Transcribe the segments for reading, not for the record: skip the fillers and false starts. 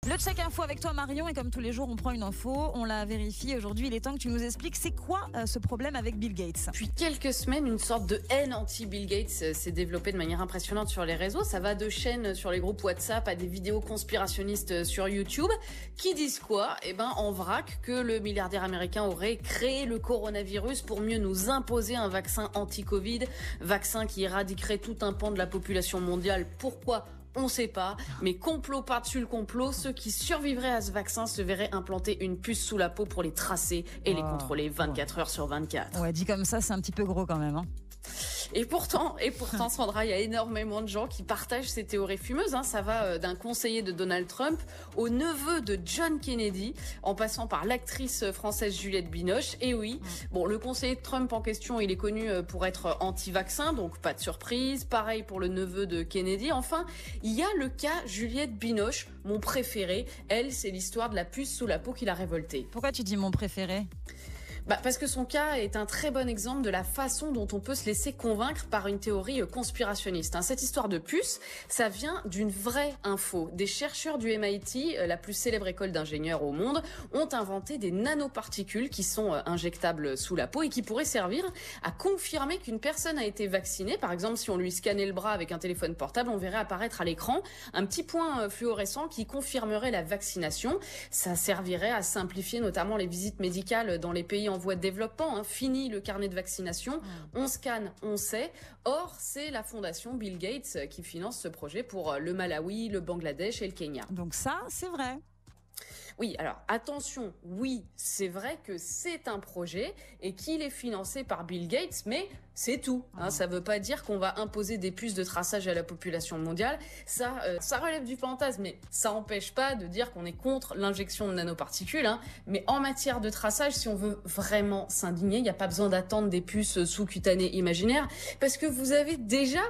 Le check info avec toi Marion, et comme tous les jours on prend une info, on la vérifie. Aujourd'hui il est temps que tu nous expliques c'est quoi ce problème avec Bill Gates. Depuis quelques semaines, une sorte de haine anti-Bill Gates s'est développée de manière impressionnante sur les réseaux. Ça va de chaînes sur les groupes WhatsApp à des vidéos conspirationnistes sur YouTube qui disent quoi ? En vrac que le milliardaire américain aurait créé le coronavirus pour mieux nous imposer un vaccin anti-Covid, vaccin qui éradiquerait tout un pan de la population mondiale. Pourquoi ? On sait pas, mais complot par-dessus le complot, ceux qui survivraient à ce vaccin se verraient implanter une puce sous la peau pour les tracer et les contrôler 24 heures sur 24. Ouais, dit comme ça, c'est un petit peu gros quand même. Et pourtant, Sandra, il y a énormément de gens qui partagent ces théories fumeuses. Ça va d'un conseiller de Donald Trump au neveu de John Kennedy, en passant par l'actrice française Juliette Binoche. Et oui, le conseiller de Trump en question, il est connu pour être anti-vaccin, donc pas de surprise. Pareil pour le neveu de Kennedy. Enfin, il y a le cas Juliette Binoche, mon préféré. Elle, c'est l'histoire de la puce sous la peau qui l'a révoltée. Pourquoi tu dis mon préféré ? Parce que son cas est un très bon exemple de la façon dont on peut se laisser convaincre par une théorie conspirationniste. Cette histoire de puce, ça vient d'une vraie info. Des chercheurs du MIT, la plus célèbre école d'ingénieurs au monde, ont inventé des nanoparticules qui sont injectables sous la peau et qui pourraient servir à confirmer qu'une personne a été vaccinée. Par exemple, si on lui scannait le bras avec un téléphone portable, on verrait apparaître à l'écran un petit point fluorescent qui confirmerait la vaccination. Ça servirait à simplifier notamment les visites médicales dans les pays en voie de développement. Fini le carnet de vaccination, on scanne, on sait. Or, c'est la fondation Bill Gates qui finance ce projet pour le Malawi, le Bangladesh et le Kenya. Donc ça, c'est vrai. Oui, alors attention, oui, c'est vrai que c'est un projet et qu'il est financé par Bill Gates, mais c'est tout. Ça veut pas dire qu'on va imposer des puces de traçage à la population mondiale. Ça relève du fantasme, mais ça empêche pas de dire qu'on est contre l'injection de nanoparticules. Mais en matière de traçage, si on veut vraiment s'indigner, il n'y a pas besoin d'attendre des puces sous-cutanées imaginaires, parce que vous avez déjà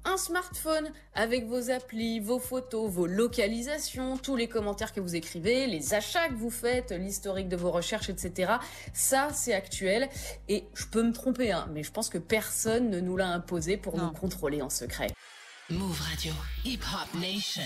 un smartphone avec vos applis, vos photos, vos localisations, tous les commentaires que vous écrivez, les achats que vous faites, l'historique de vos recherches, etc. Ça, c'est actuel. Et je peux me tromper, mais je pense que personne ne nous l'a imposé pour nous contrôler en secret. Move Radio, Hip Hop Nation.